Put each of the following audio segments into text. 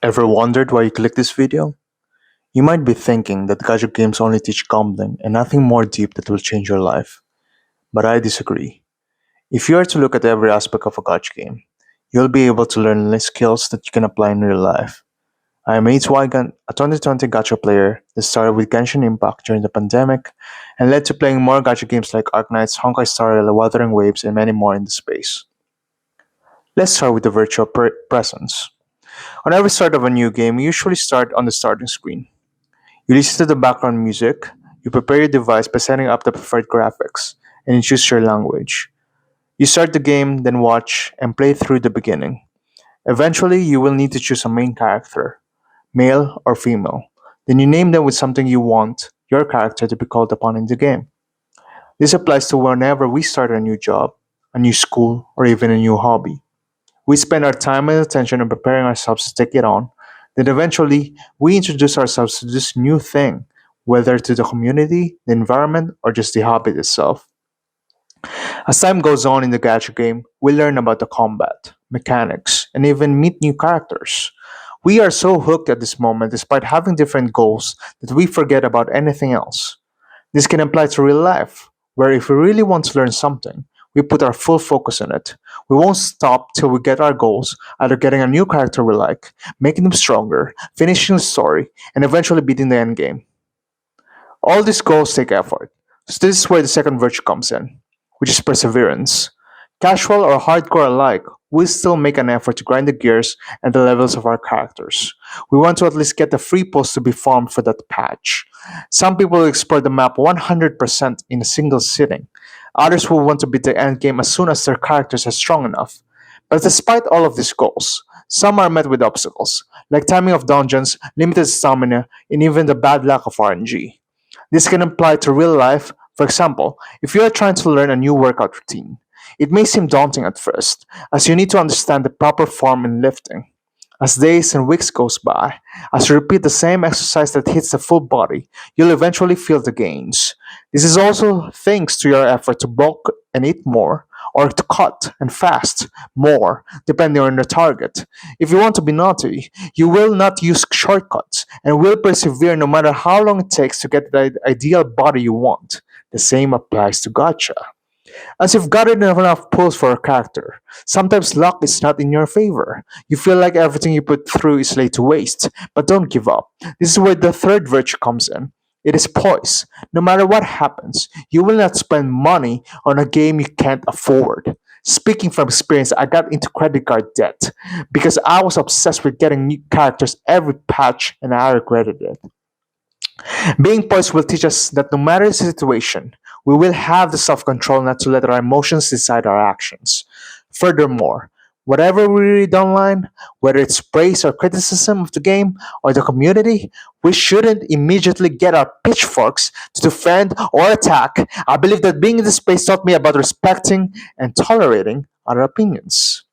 Ever wondered why you clicked this video? You might be thinking that gacha games only teach gambling and nothing more deep that will change your life. But I disagree. If you are to look at every aspect of a gacha game, you'll be able to learn skills that you can apply in real life. I am Aidz Wygant, a 2020 gacha player that started with Genshin Impact during the pandemic and led to playing more gacha games like Arknights, Honkai Star Rail, Wuthering Waves, and many more in the space. Let's start with the virtual presence. On every start of a new game, you usually start on the starting screen. You listen to the background music, you prepare your device by setting up the preferred graphics, and you choose your language. You start the game, then watch and play through the beginning. Eventually, you will need to choose a main character, male or female. Then you name them with something you want your character to be called upon in the game. This applies to whenever we start a new job, a new school, or even a new hobby. We spend our time and attention on preparing ourselves to take it on. Then eventually, we introduce ourselves to this new thing, whether to the community, the environment, or just the hobby itself. As time goes on in the gacha game, we learn about the combat, mechanics, and even meet new characters. We are so hooked at this moment despite having different goals that we forget about anything else. This can apply to real life, where if we really want to learn something, we put our full focus on it. We won't stop till we get our goals, either getting a new character we like, making them stronger, finishing the story, and eventually beating the end game. All these goals take effort. So this is where the second virtue comes in, which is perseverance. Casual or hardcore alike, we still make an effort to grind the gears and the levels of our characters. We want to at least get the free pulls to be farmed for that patch. Some people will explore the map 100% in a single sitting. Others will want to beat the end game as soon as their characters are strong enough. But despite all of these goals, some are met with obstacles, like timing of dungeons, limited stamina, and even the bad luck of RNG. This can apply to real life. For example, if you are trying to learn a new workout routine, it may seem daunting at first, as you need to understand the proper form in lifting. As days and weeks goes by, as you repeat the same exercise that hits the full body, you'll eventually feel the gains. This is also thanks to your effort to bulk and eat more, or to cut and fast more, depending on the target. If you want to be naughty, you will not use shortcuts and will persevere no matter how long it takes to get the ideal body you want. The same applies to Gacha. As you've gathered enough pulls for a character, sometimes luck is not in your favor. You feel like everything you put through is laid to waste, but don't give up. This is where the third virtue comes in. It is poise. No matter what happens, you will not spend money on a game you can't afford. Speaking from experience, I got into credit card debt because I was obsessed with getting new characters every patch and I regretted it. Being poised will teach us that no matter the situation, we will have the self control not to let our emotions decide our actions. Furthermore, whatever we read online, whether it's praise or criticism of the game or the community, we shouldn't immediately get our pitchforks to defend or attack. I believe that being in this space taught me about respecting and tolerating other opinions.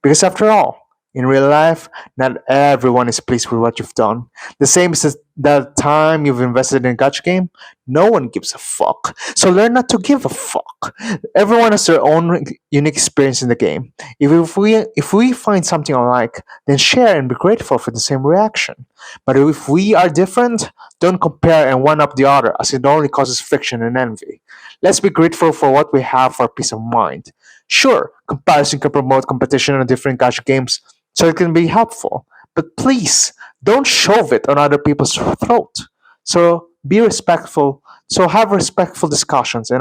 Because after all, in real life, not everyone is pleased with what you've done. The same as the time you've invested in a gacha game, no one gives a fuck. So learn not to give a fuck. Everyone has their own unique experience in the game. If we find something alike, then share and be grateful for the same reaction. But if we are different, don't compare and one up the other, as it only causes friction and envy. Let's be grateful for what we have for peace of mind. Sure, comparison can promote competition on different gacha games, so it can be helpful. But please, don't shove it on other people's throat. So be respectful. So have respectful discussions,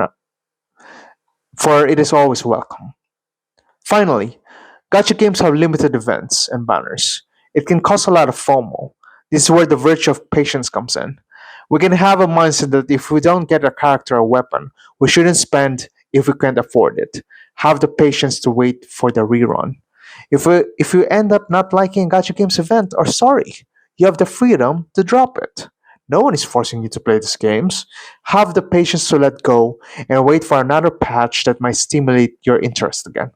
for it is always welcome. Finally, gacha games have limited events and banners. It can cause a lot of FOMO. This is where the virtue of patience comes in. We can have a mindset that if we don't get a character or weapon, we shouldn't spend if we can't afford it. Have the patience to wait for the rerun. If you end up not liking a gacha games event, or sorry, you have the freedom to drop it. No one is forcing you to play these games. Have the patience to let go and wait for another patch that might stimulate your interest again.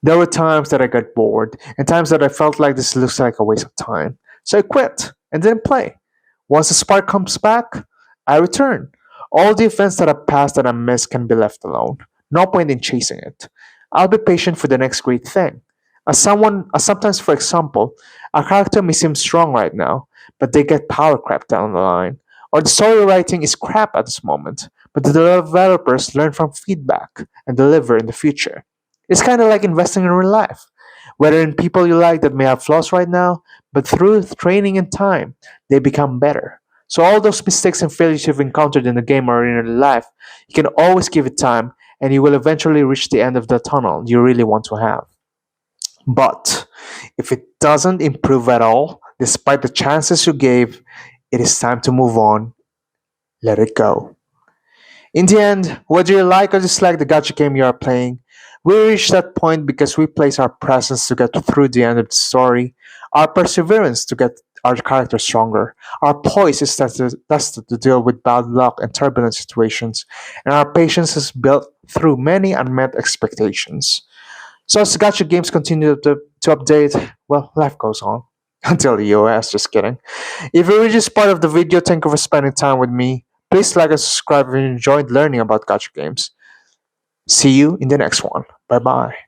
There were times that I got bored and times that I felt like this looks like a waste of time. So I quit and didn't play. Once the spark comes back, I return. All the events that I passed that I missed can be left alone. No point in chasing it. I'll be patient for the next great thing. Sometimes, for example, a character may seem strong right now, but they get power crap down the line, or the story writing is crap at this moment, but the developers learn from feedback and deliver in the future. It's kind of like investing in real life, whether in people you like that may have flaws right now, but through training and time, they become better. So all those mistakes and failures you've encountered in the game or in your life, you can always give it time, and you will eventually reach the end of the tunnel you really want to have. But if it doesn't improve at all, despite the chances you gave, it is time to move on. Let it go. In the end, whether you like or dislike the gacha game you are playing, we reach that point because we place our presence to get through the end of the story, our perseverance to get our character stronger, our poise is tested to deal with bad luck and turbulent situations, and our patience is built through many unmet expectations. So as gacha games continue to update, well, life goes on. Until the OS, just kidding. If you reached this part of the video, thank you for spending time with me. Please like and subscribe if you enjoyed learning about gacha games. See you in the next one. Bye bye.